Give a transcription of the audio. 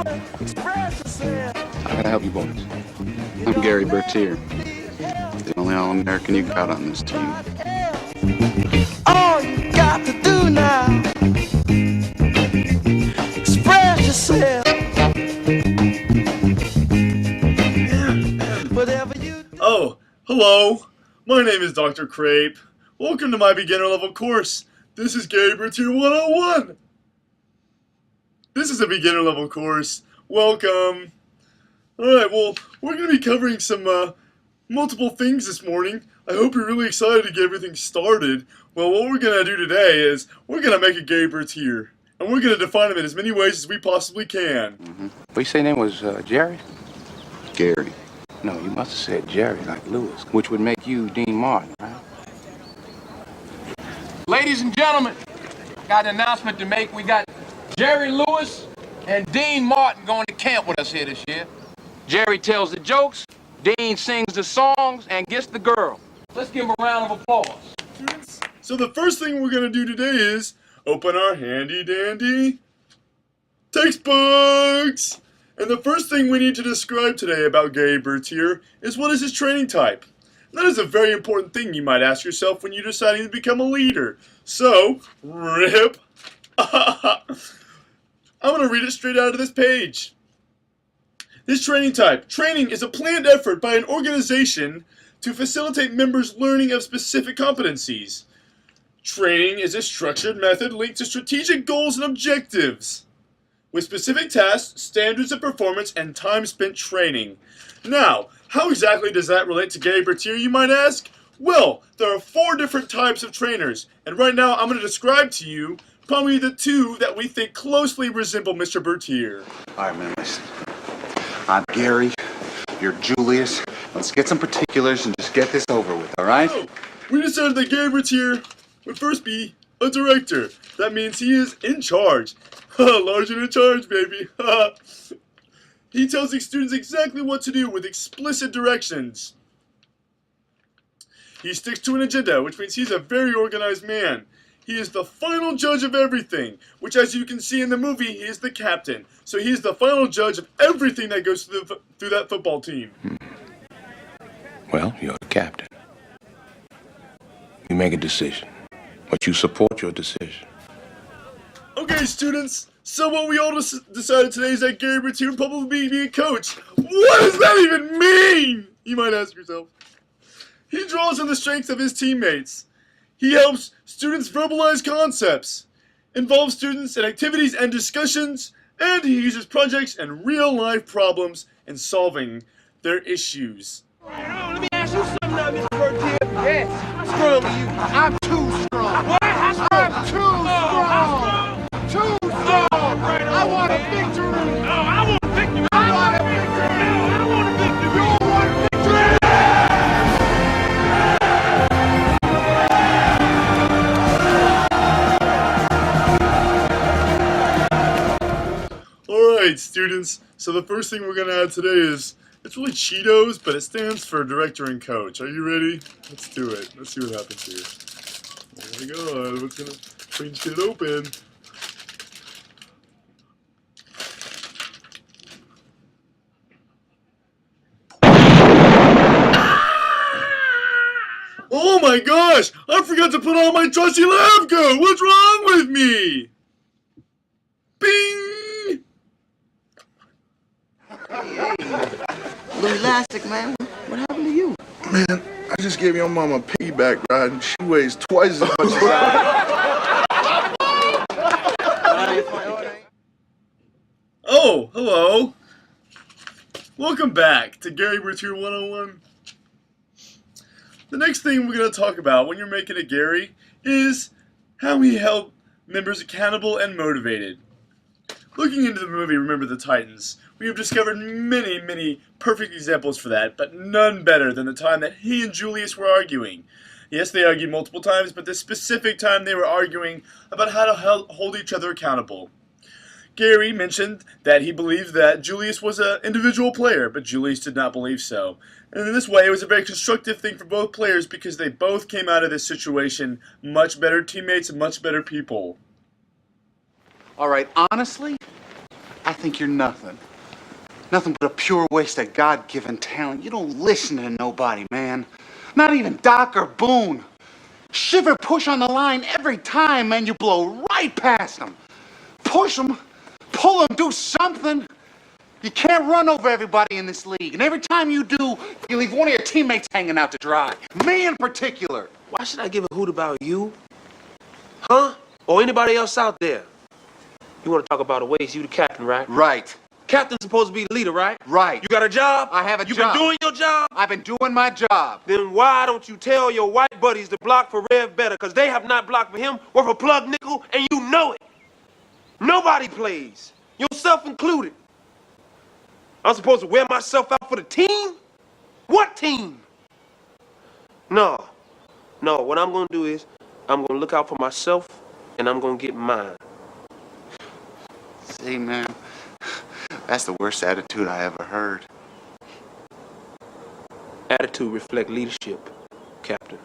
How can I help you boys? I'm Gerry Bertier, the only All-American you got on this team. All you got to do now, express yourself. Whatever you do. Oh, hello. My name is Dr. Crape. Welcome to my beginner level course. This is Gerry Bertier 101. This is a beginner level course. Welcome. Alright, well, we're going to be covering some multiple things this morning. I hope you're really excited to get everything started. Well, what we're going to do today is we're going to make a Gerry Bertier. And we're going to define him in as many ways as we possibly can. What you say your name was Jerry? Gary. No, you must have said Jerry like Lewis, which would make you Dean Martin, right? Ladies and gentlemen, got an announcement to make. We got Jerry Lewis and Dean Martin going to camp with us here this year. Jerry tells the jokes, Dean sings the songs, and gets the girl. Let's give him a round of applause. So the first thing we're going to do today is open our handy dandy textbooks. And the first thing we need to describe today about Gerry Bertier is what is his training type. That is a very important thing you might ask yourself when you're deciding to become a leader. So, rip. I'm going to read it straight out of this page. This training type. Training is a planned effort by an organization to facilitate members' learning of specific competencies. Training is a structured method linked to strategic goals and objectives, with specific tasks, standards of performance, and time spent training. Now, how exactly does that relate to Gerry Bertier, you might ask? Well, there are 4 different types of trainers, and right now I'm going to describe to you probably the 2 that we think closely resemble Mr. Bertier. All right, man, listen. I'm Gary. You're Julius. Let's get some particulars and just get this over with, all right? So, we decided that Gerry Bertier would first be a director. That means he is in charge. Large and in charge, baby. He tells the students exactly what to do with explicit directions. He sticks to an agenda, which means he's a very organized man. He is the final judge of everything, which, as you can see in the movie, he is the captain. So he is the final judge of everything that goes through that football team. Well, you're the captain. You make a decision, but you support your decision. Okay, students, so what we all decided today is that Gerry Bertier will probably be a coach. What does that even mean? You might ask yourself. He draws on the strengths of his teammates. He helps students verbalize concepts, involves students in activities and discussions, and he uses projects and real-life problems in solving their issues. Let me ask you something now, Mr. Bertier. Yes. How strong are you? I'm too strong. What? How strong? I'm too strong. Too strong. I want a victory. No, I want a victory. I want a victory. No, I want a victory. You want a victory? Alright, students, so the first thing we're going to add today is, it's really Cheetos, but it stands for director and coach. Are you ready? Let's do it. Let's see what happens here. Oh my god, what's going to get it open? Oh my gosh! I forgot to put on my trusty lab coat! What's wrong with me? Bing! Little elastic, man. What happened to you? Man, I just gave your mama a piggyback ride and she weighs twice as much as I. Oh, hello. Welcome back to Gerry Bertier 101. The next thing we're going to talk about when you're making a Gerry is how he held members accountable and motivated. Looking into the movie Remember the Titans, we have discovered many, many perfect examples for that, but none better than the time that he and Julius were arguing. Yes, they argued multiple times, but this specific time they were arguing about how to hold each other accountable. Gerry mentioned that he believed that Julius was an individual player, but Julius did not believe so. And in this way, it was a very constructive thing for both players because they both came out of this situation much better teammates and much better people. All right, honestly, I think you're nothing. Nothing but a pure waste of God-given talent. You don't listen to nobody, man. Not even Doc or Boone. Shiver push on the line every time, man. You blow right past them. Push them, pull them, do something. You can't run over everybody in this league. And every time you do, you leave one of your teammates hanging out to dry. Me in particular. Why should I give a hoot about you? Huh? Or anybody else out there? You want to talk about a waste? You the captain, right? Right. Captain's supposed to be the leader, right? Right. You got a job? I have a you job. You been doing your job? I've been doing my job. Then why don't you tell your white buddies to block for Rev better? Because they have not blocked for him worth a plug nickel, and you know it. Nobody plays, yourself included. I'm supposed to wear myself out for the team? What team? No. What I'm going to do is I'm going to look out for myself, and I'm going to get mine. See, man, that's the worst attitude I ever heard. Attitude reflects leadership, Captain.